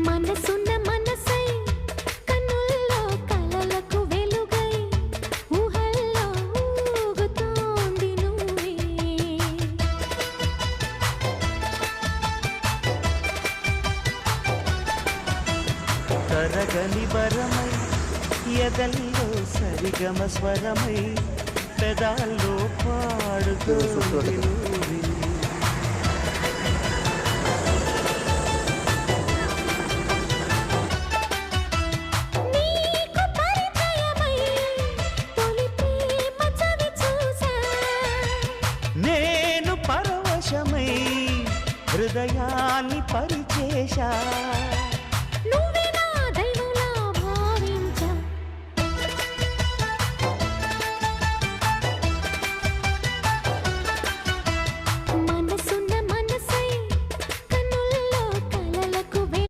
మనసున్న మనసై కన్నుల్లో కలలకు వెలుగై ఊహల్లో ఊగుతోంది నువ్వే తరగని వరమై ఎదల్లో సరిగమ స్వరమై పెదాల్లో పాడుతోంది నువ్వే నీకు పరిచయమై తొలి ప్రేమ చవి చూసా నేను పరవశమై హృదయాన్ని పరిచేశా